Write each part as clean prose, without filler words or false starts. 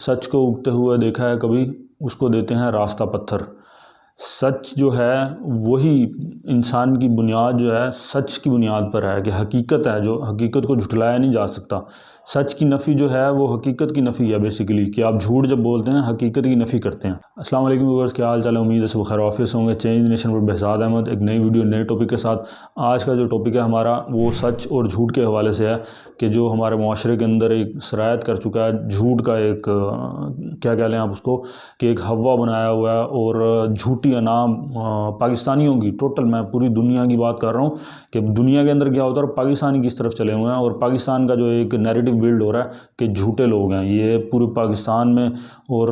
सच को उगते हुए देखा है कभी, उसको देते हैं रास्ता पत्थर। सच जो है वही इंसान की बुनियाद जो है सच की बुनियाद पर है कि हकीकत है, जो हकीकत को झुठलाया नहीं जा सकता। सच की नफ़ी जो है वो हकीकत की नफ़ी है बेसिकली, कि आप झूठ जब बोलते हैं हकीकत की नफ़ी करते हैं। अस्सलाम वालेकुम व्यूअर्स, क्या हाल चाल है? उम्मीद है सब खैर ऑफिस होंगे। चेंज नेशन पर behzad अहमद, एक नई वीडियो नए टॉपिक के साथ। आज का जो टॉपिक है हमारा वो सच और झूठ के हवाले से है कि जो हमारे माशरे के अंदर एक सरायत कर चुका है झूठ का, एक क्या कह लें आप उसको, कि एक हवा बनाया हुआ है और झूठी अनाम पाकिस्तानियों की, टोटल मैं पूरी दुनिया की बात कर रहा हूँ कि दुनिया के अंदर क्या होता है और पाकिस्तानी किस तरफ चले हुए हैं, और पाकिस्तान का जो एक नैरेटिव बिल्ड हो रहा है कि झूठे लोग हैं ये पूरे पाकिस्तान में। और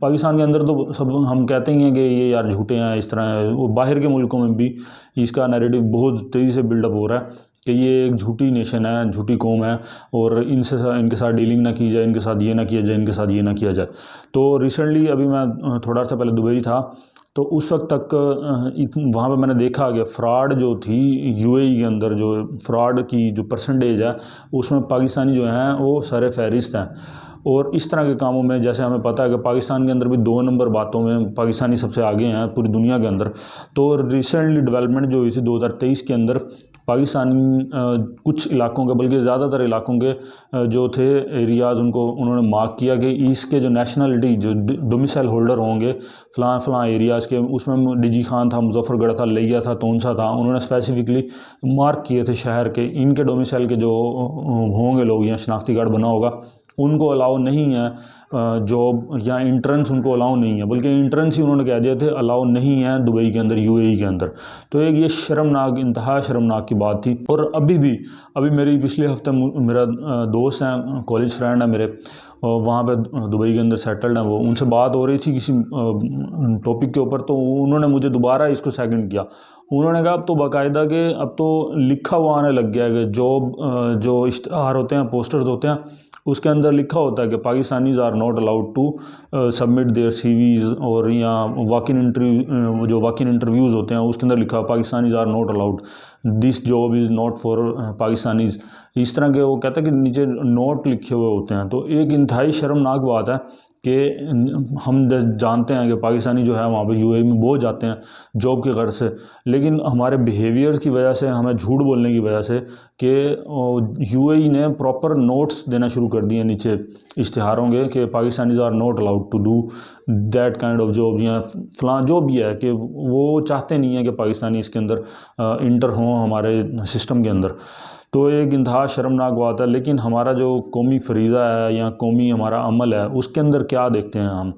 पाकिस्तान के अंदर तो सब हम कहते ही हैं कि ये यार झूठे हैं, इस तरह है। वो बाहर के मुल्कों में भी इसका नैरेटिव बहुत तेज़ी से बिल्डअप हो रहा है कि ये एक झूठी नेशन है, झूठी कौम है, और इनके साथ डीलिंग ना की जाए, इनके साथ ये ना किया जाए, इनके साथ ये ना किया जाए। तो रिसेंटली अभी मैं थोड़ा सा पहले दुबई था, तो उस वक्त तक वहाँ पे मैंने देखा कि फ़्रॉड जो थी यूएई के अंदर, जो फ़्रॉड की जो परसेंटेज है उसमें पाकिस्तानी जो हैं वो सर फहरिस्त हैं। और इस तरह के कामों में जैसे हमें पता है कि पाकिस्तान के अंदर भी 2 नंबर बातों में पाकिस्तानी सबसे आगे हैं पूरी दुनिया के अंदर। तो रिसेंटली डेवलपमेंट जो हुई थी 2023 के अंदर, पाकिस्तानी कुछ इलाकों के, बल्कि ज़्यादातर इलाकों के जो थे एरियाज़, उनको उन्होंने मार्क किया कि इसके जो नेशनलिटी, जो डोमिसाइल होल्डर होंगे फ़लाँ एरियाज़ के, उसमें डिजी खान था, मुजफ्फरगढ़ था, लिया था, तोनसा था, उन्होंने स्पेसिफिकली मार्क किए थे शहर के, इनके डोमिसाइल के जो होंगे लोग, या शनाख्ती कार्ड बना होगा, उनको अलाउ नहीं है जॉब या इंट्रेंस, उनको अलाउ नहीं है, बल्कि इंट्रेंस ही उन्होंने कह दिए थे अलाउ नहीं है दुबई के अंदर, यूएई के अंदर। तो एक ये शर्मनाक, इंतहा शर्मनाक की बात थी। और अभी मेरी पिछले हफ्ते मेरा दोस्त है, कॉलेज फ्रेंड है मेरे, वहाँ पे दुबई के अंदर सेटल्ड है वो, उनसे बात हो रही थी किसी टॉपिक के ऊपर, तो उन्होंने मुझे दोबारा इसको सेकंड किया। उन्होंने कहा अब तो बाकायदा के अब तो लिखा हुआ आने लग गया है कि जॉब जो इश्तहार होते हैं, पोस्टर्स होते हैं, उसके अंदर लिखा होता है कि Pakistanis are not allowed to submit their CVs, और या वॉक इन इंटरव्यू, जो वॉक इन इंटरव्यूज़ होते हैं उसके अंदर लिखा Pakistanis are not allowed, this job is not for Pakistanis, इस तरह के वो कहता है कि नीचे नोट लिखे हुए होते हैं। तो एक इंतहाई शर्मनाक बात है कि हम जानते हैं कि पाकिस्तानी जो है वहाँ पे यूएई में बहुत जाते हैं जॉब के गर्ज से, लेकिन हमारे बिहेवियर्स की वजह से, हमें झूठ बोलने की वजह से, कि यूएई ने प्रॉपर नोट्स देना शुरू कर दिए नीचे इश्तिहारों के कि Pakistanis are not allowed to do that kind of job, या फलां जो भी है, कि वो चाहते नहीं है कि पाकिस्तानी इसके अंदर इंटर हों हमारे सिस्टम के अंदर। तो एक इंतहा शर्मनाक बात है। लेकिन हमारा जो कौमी फरीज़ा है या कौमी हमारा अमल है, उसके अंदर क्या देखते हैं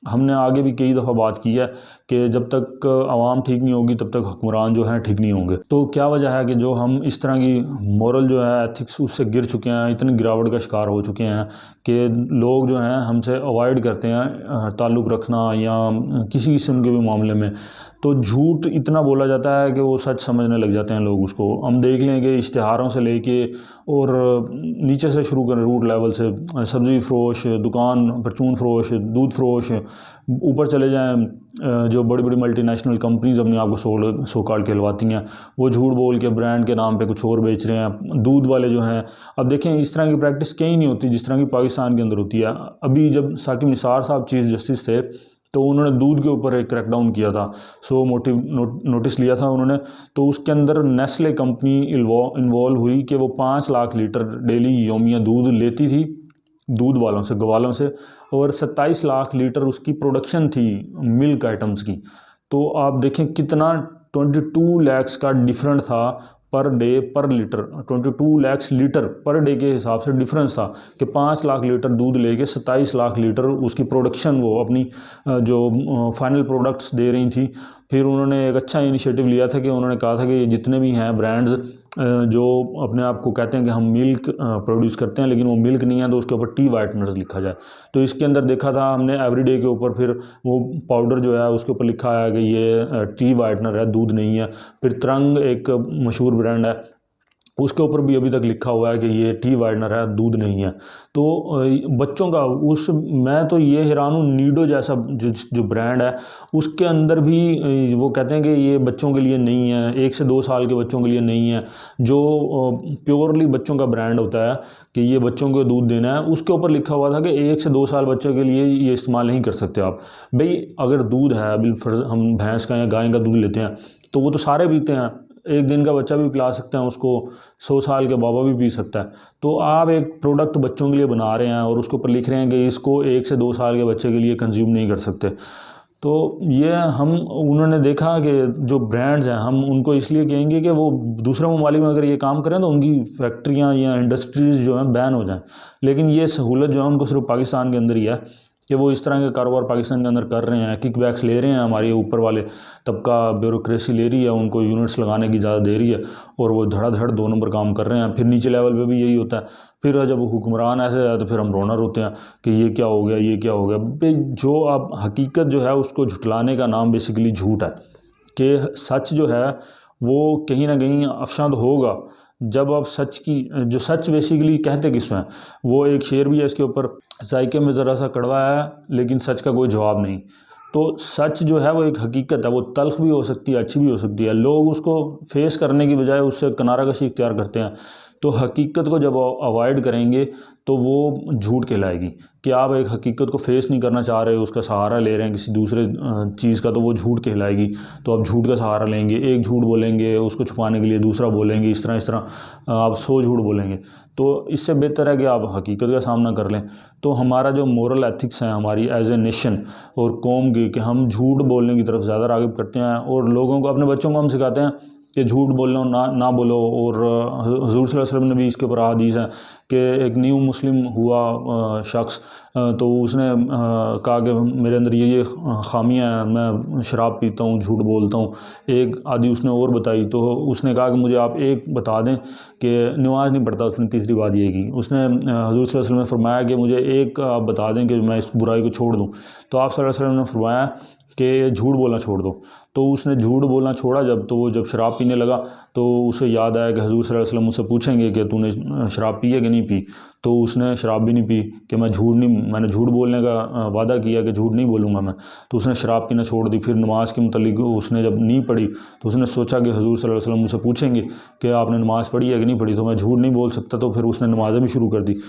हमने आगे भी कई दफ़ा बात की है कि जब तक आवाम ठीक नहीं होगी तब तक हुक्मरान जो हैं ठीक नहीं होंगे। तो क्या वजह है कि जो हम इस तरह की मोरल जो है, एथिक्स, उससे गिर चुके हैं, इतनी गिरावट का शिकार हो चुके हैं कि लोग जो हैं हमसे अवॉइड करते हैं ताल्लुक़ रखना या किसी किस्म के भी मामले में। तो झूठ इतना बोला जाता है कि वो सच समझने लग जाते हैं लोग उसको। हम देख लें कि इश्तिहारों से लेके और नीचे से शुरू करें, रूट लेवल से, सब्ज़ी फ़रोश, दुकान, परचून फ़रोश, दूध फ़रोश, ऊपर चले जाएं जो बड़ी बड़ी मल्टीनेशनल कंपनीज अपने आप को सो कॉल्ड कहलवाती हैं, वो झूठ बोल के ब्रांड के नाम पे कुछ और बेच रहे हैं। दूध वाले जो हैं, अब देखें इस तरह की प्रैक्टिस कहीं नहीं होती जिस तरह की पाकिस्तान के अंदर होती है। अभी जब साकिब निसार साहब चीफ जस्टिस थे तो उन्होंने दूध के ऊपर एक क्रैकडाउन किया था, सो नोटिस लिया था उन्होंने। तो उसके अंदर नेस्ले कंपनी इन्वॉल्व हुई कि वो 5 लाख लीटर डेली योमिया दूध लेती थी दूध वालों से, गवालों से, और 27 लाख लीटर उसकी प्रोडक्शन थी मिल्क आइटम्स की। तो आप देखें कितना 22 लैक्स का डिफरेंट था पर डे पर litre, 22 lakhs litre per day के हिसाब से डिफरेंस था कि 5 लाख लीटर दूध लेके 27 लाख लीटर उसकी प्रोडक्शन वो अपनी जो फाइनल प्रोडक्ट्स दे रही थी। फिर उन्होंने एक अच्छा इनिशिएटिव लिया था कि उन्होंने कहा था कि ये जितने भी हैं ब्रांड्स जो अपने आप को कहते हैं कि हम मिल्क प्रोड्यूस करते हैं, लेकिन वो मिल्क नहीं है, तो उसके ऊपर टी वाइटनर्स लिखा जाए। तो इसके अंदर देखा था हमने एवरीडे के ऊपर, फिर वो पाउडर जो है उसके ऊपर लिखा है कि ये टी वाइटनर है, दूध नहीं है। फिर तरंग एक मशहूर ब्रांड है, उसके ऊपर भी अभी तक लिखा हुआ है कि ये टी वाइटनर है, दूध नहीं है। तो बच्चों का उस मैं तो ये हैरान हूँ, नीडो जैसा जो ब्रांड है उसके अंदर भी वो कहते हैं कि ये बच्चों के लिए नहीं है, 1 से 2 साल के बच्चों के लिए नहीं है। जो प्योरली बच्चों का ब्रांड होता है कि ये बच्चों को दूध देना है, उसके ऊपर लिखा हुआ था कि 1 से 2 साल बच्चों के लिए ये इस्तेमाल नहीं कर सकते आप। भाई अगर दूध है, हम भैंस का या गाय का दूध लेते हैं तो वो तो सारे पीते हैं, 1 दिन का बच्चा भी पिला सकते हैं उसको, 100 साल के बाबा भी पी सकता है। तो आप एक प्रोडक्ट बच्चों के लिए बना रहे हैं और उसके ऊपर लिख रहे हैं कि इसको 1 से 2 साल के बच्चे के लिए कंज्यूम नहीं कर सकते। तो ये उन्होंने देखा कि जो ब्रांड्स हैं हम उनको इसलिए कहेंगे कि वो दूसरे ममालिक में अगर ये काम करें तो उनकी फैक्ट्रियाँ या इंडस्ट्रीज़ जो हैं बैन हो जाएं। लेकिन ये सहूलत जो है उनको सिर्फ पाकिस्तान के अंदर ही है कि वो इस तरह के कारोबार पाकिस्तान के अंदर कर रहे हैं, किकबैक्स ले रहे हैं, हमारे ऊपर वाले तबका ब्यूरोक्रेसी ले रही है, उनको यूनिट्स लगाने की इजाज़त दे रही है और वो धड़ाधड़ 2 नंबर काम कर रहे हैं। फिर नीचे लेवल पे भी यही होता है। फिर जब हुक्मरान ऐसे है तो फिर हम रोना रोते हैं कि ये क्या हो गया, ये क्या हो गया। भाई जो अब हकीकत जो है उसको झुटलाने का नाम बेसिकली झूठ है, कि सच जो है वो कहीं ना कहीं अफशां तो होगा जब आप सच की, जो सच बेसिकली कहते किसमें, वो एक शेर भी है इसके ऊपर, जायके में ज़रा सा कड़वा है लेकिन सच का कोई जवाब नहीं। तो सच जो है वो एक हकीकत है, वो तल्ख भी हो सकती है, अच्छी भी हो सकती है। लोग उसको फेस करने की बजाय उससे किनारा कशी इख्तियार करते हैं। तो हकीकत को जब अवॉइड करेंगे तो वो झूठ कहलाएगी। कि आप एक हकीकत को फेस नहीं करना चाह रहे, उसका सहारा ले रहे हैं किसी दूसरे चीज़ का, तो वो झूठ कहलाएगी। तो आप झूठ का सहारा लेंगे, एक झूठ बोलेंगे उसको छुपाने के लिए दूसरा बोलेंगे, इस तरह आप 100 झूठ बोलेंगे। तो इससे बेहतर है कि आप हकीकत का सामना कर लें। तो हमारा जो मोरल एथिक्स है हमारी एज ए नेशन और कौम की, कि हम झूठ बोलने की तरफ ज़्यादा राग़िब करते हैं और लोगों को, अपने बच्चों को हम सिखाते हैं कि झूठ बोलो ना बोलो। और हुज़ूर सल्लल्लाहु अलैहि वसल्लम ने भी इसके ऊपर हदीस है कि एक न्यू मुस्लिम हुआ शख्स, तो उसने कहा कि मेरे अंदर ये ख़ामियाँ हैं, मैं शराब पीता हूँ, झूठ बोलता हूँ। एक आदि उसने और बताई, तो उसने कहा कि मुझे आप एक बता दें कि नमाज़ नहीं पढ़ता। उसने तीसरी बात ये की, उसने हुज़ूर सल्लल्लाहु अलैहि वसल्लम ने फरमाया कि मुझे एक आप बता दें कि मैं इस बुराई को छोड़ दूँ। तो आप सल्लल्लाहु अलैहि वसल्लम ने फरमाया कि झूठ बोलना छोड़ दो। तो उसने झूठ बोलना छोड़ा जब, तो वो जब शराब पीने लगा तो उसे याद आया कि हुज़ूर सल्लल्लाहु अलैहि वसल्लम मुझसे पूछेंगे कि तूने शराब पी है कि नहीं पी। तो उसने शराब भी नहीं पी, कि मैंने झूठ बोलने का वादा किया कि झूठ नहीं बोलूँगा मैं। तो उसने शराब पीना छोड़ दी। फिर नमाज के मुतल्लिक उसने जब नहीं पढ़ी तो उसने सोचा कि हुज़ूर सल्लल्लाहु अलैहि वसल्लम मुझसे पूछेंगे कि आपने नमाज़ पढ़ी है कि नहीं पढ़ी, तो मैं झूठ नहीं बोल सकता। तो फिर उसने नमाज़ें भी शुरू कर दी।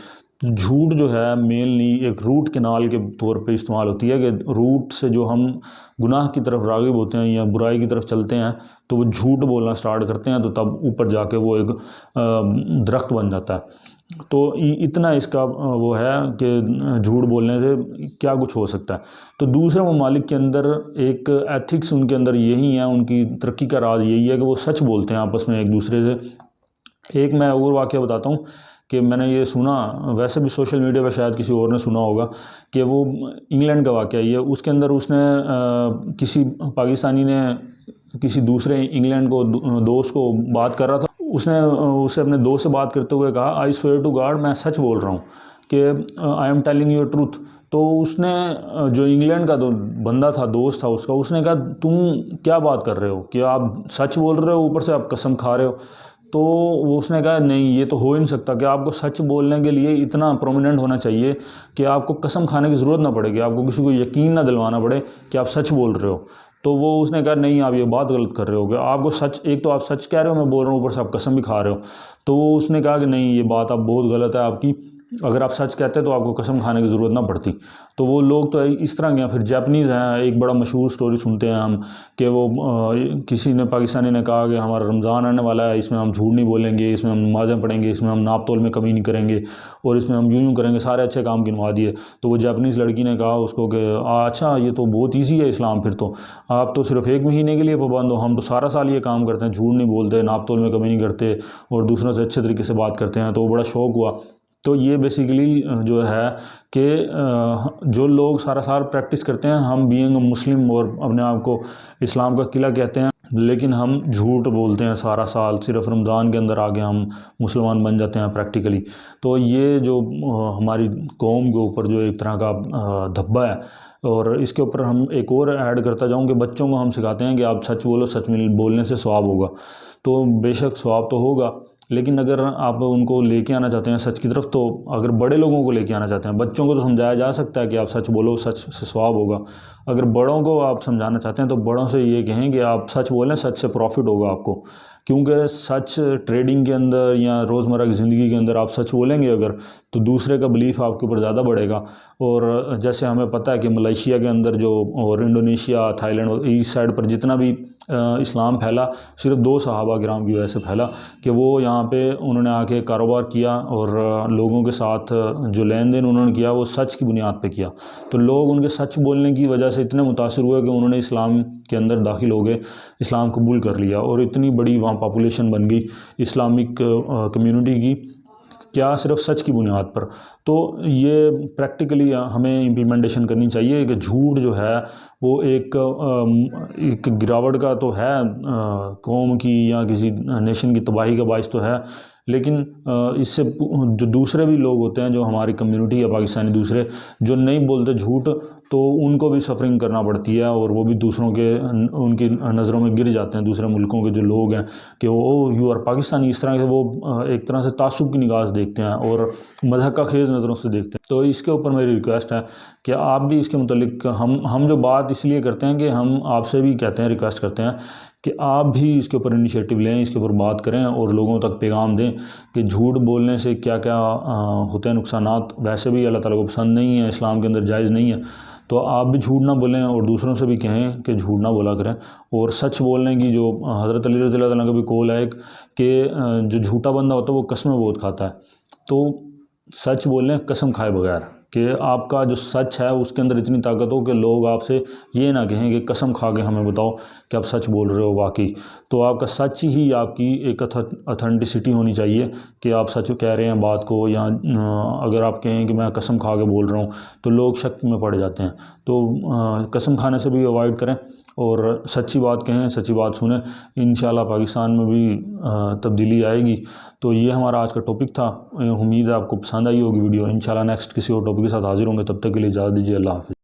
तो झूठ जो है मेनली एक रूट केनाल के तौर पे इस्तेमाल होती है, कि रूट से जो हम गुनाह की तरफ राग़िब होते हैं या बुराई की तरफ चलते हैं तो वो झूठ बोलना स्टार्ट करते हैं, तो तब ऊपर जाके वो एक दरख्त बन जाता है। तो इतना इसका वो है कि झूठ बोलने से क्या कुछ हो सकता है। तो दूसरे ममालिक के अंदर एक एथिक्स उनके अंदर यही है, उनकी तरक्की का राज यही है कि वो सच बोलते हैं आपस में एक दूसरे से। एक मैं और वाक़या बताता हूँ कि मैंने ये सुना, वैसे भी सोशल मीडिया पर शायद किसी और ने सुना होगा, कि वो इंग्लैंड का वाक़या ये, उसके अंदर उसने किसी पाकिस्तानी ने किसी दूसरे इंग्लैंड को दोस्त को बात कर रहा था, उसने उसे अपने दोस्त से बात करते हुए कहा, आई स्वेयर टू गॉड, मैं सच बोल रहा हूँ कि I am telling your truth. तो उसने जो इंग्लैंड का बंदा था, दोस्त था उसका, उसने कहा तुम क्या बात कर रहे हो कि आप सच बोल रहे हो, ऊपर से आप कसम खा रहे हो। तो वो उसने कहा नहीं, ये तो हो ही नहीं सकता, कि आपको सच बोलने के लिए इतना प्रोमिनेंट होना चाहिए कि आपको कसम खाने की ज़रूरत ना पड़ेगी, आपको किसी को यकीन ना दिलवाना पड़े कि आप सच बोल रहे हो। तो वो उसने कहा नहीं, आप ये बात गलत कर रहे हो, कि आपको सच, एक तो आप सच कह रहे हो, मैं बोल रहा हूँ, ऊपर से आप कसम भी खा रहे हो। तो वो उसने कहा कि नहीं, ये बात आप बहुत गलत है आपकी, अगर आप सच कहते तो आपको कसम खाने की ज़रूरत ना पड़ती। तो वो लोग तो इस तरह के, फिर जापानीज़ हैं, एक बड़ा मशहूर स्टोरी सुनते हैं हम कि वो किसी ने, पाकिस्तानी ने कहा कि हमारा रमज़ान आने वाला है, इसमें हम झूठ नहीं बोलेंगे, इसमें हम नमाज़ें पढ़ेंगे, इसमें हम नाप तोल में कमी नहीं करेंगे और इसमें हम यूँ करेंगे, सारे अच्छे काम गिनवा दिए। तो वो जापानीज़ लड़की ने कहा उसको कि अच्छा, ये तो बहुत ईजी है इस्लाम, फिर तो आप तो सिर्फ 1 महीने के लिए पाबंद हो, हम तो सारा साल ये काम करते हैं, झूठ नहीं बोलते, नाप तोल में कमी नहीं करते और दूसरों से अच्छे तरीके से बात करते हैं। तो वो बड़ा शौक हुआ। तो ये बेसिकली जो है कि जो लोग सारा साल प्रैक्टिस करते हैं, हम बीइंग मुस्लिम और अपने आप को इस्लाम का किला कहते हैं, लेकिन हम झूठ बोलते हैं सारा साल, सिर्फ रमज़ान के अंदर आगे हम मुसलमान बन जाते हैं प्रैक्टिकली। तो ये जो हमारी कौम के ऊपर जो एक तरह का धब्बा है, और इसके ऊपर हम एक और ऐड करता जाऊँ कि बच्चों को हम सिखाते हैं कि आप सच बोलो, सच में बोलने से सवाब होगा। तो बेशक सवाब तो होगा, लेकिन अगर आप उनको लेके आना चाहते हैं सच की तरफ, तो अगर बड़े लोगों को लेके आना चाहते हैं, बच्चों को तो समझाया जा सकता है कि आप सच बोलो, सच से सवाब होगा। अगर बड़ों को आप समझाना चाहते हैं तो बड़ों से ये कहें कि आप सच बोलें, सच से प्रॉफिट होगा आपको। क्योंकि सच ट्रेडिंग के अंदर या रोज़मर्रा की ज़िंदगी के अंदर आप सच बोलेंगे अगर, तो दूसरे का बिलीफ आपके ऊपर ज़्यादा बढ़ेगा। और जैसे हमें पता है कि मलेशिया के अंदर जो, और इंडोनेशिया, थाईलैंड, इस साइड पर जितना भी इस्लाम फैला, सिर्फ 2 सहाबा किराम की वजह से फैला कि वो यहाँ पे उन्होंने आके कारोबार किया और लोगों के साथ जो लेन देन उन्होंने किया वो सच की बुनियाद पे किया। तो लोग उनके सच बोलने की वजह से इतने मुतासिर हुए कि उन्होंने इस्लाम के अंदर दाखिल हो गए, इस्लाम कबूल कर लिया, और इतनी बड़ी वहाँ पॉपुलेशन बन गई इस्लामिक कम्युनिटी की, क्या सिर्फ सच की बुनियाद पर। तो ये प्रैक्टिकली हमें इम्प्लीमेंटेशन करनी चाहिए कि झूठ जो है वो एक गिरावट का तो है, कौम की या किसी नेशन की तबाही का बाइस तो है, लेकिन इससे जो दूसरे भी लोग होते हैं, जो हमारी कम्युनिटी है पाकिस्तानी, दूसरे जो नहीं बोलते झूठ, तो उनको भी सफरिंग करना पड़ती है, और वो भी दूसरों के उनकी नज़रों में गिर जाते हैं, दूसरे मुल्कों के जो लोग हैं कि ओ यू आर पाकिस्तानी, इस तरह से वो एक तरह से तासुब की निगाह से देखते हैं और मज़हक़ा खेज़ नज़रों से देखते हैं। तो इसके ऊपर मेरी रिक्वेस्ट है कि आप भी इसके मुतल्लिक, हम जो बात इसलिए करते हैं कि हम आपसे भी कहते हैं, रिक्वेस्ट करते हैं कि आप भी इसके ऊपर इनिशिएटिव लें, इसके ऊपर बात करें और लोगों तक पैगाम दें कि झूठ बोलने से क्या क्या होते हैं नुकसानात। वैसे भी अल्लाह ताला को पसंद नहीं है, इस्लाम के अंदर जायज़ नहीं है। तो आप भी झूठ ना बोलें और दूसरों से भी कहें कि झूठ ना बोला करें। और सच बोलने की जो हज़रत अली रज़ी अल्लाह तआला का भी कौल है एक, कि जो झूठा बंदा होता है वो कसमें बहुत खाता है, तो सच बोलें कसम खाए बगैर, कि आपका जो सच है उसके अंदर इतनी ताकत हो कि लोग आपसे ये ना कहें कि कसम खा के हमें बताओ कि आप सच बोल रहे हो वाकई। तो आपका सच ही आपकी एक ऑथेंटिसिटी होनी चाहिए कि आप सच कह रहे हैं बात को, या अगर आप कहें कि मैं कसम खा के बोल रहा हूँ तो लोग शक में पड़ जाते हैं। तो कसम खाने से भी अवॉइड करें और सच्ची बात कहें, सच्ची बात सुने। इंशाल्लाह पाकिस्तान में भी तब्दीली आएगी। तो ये हमारा आज का टॉपिक था। उम्मीद है आपको पसंद आई होगी वीडियो। इंशाल्लाह नेक्स्ट किसी और टॉपिक के साथ हाजिर होंगे, तब तक के लिए इजाज़त दीजिए। अल्लाह हाफ़िज़।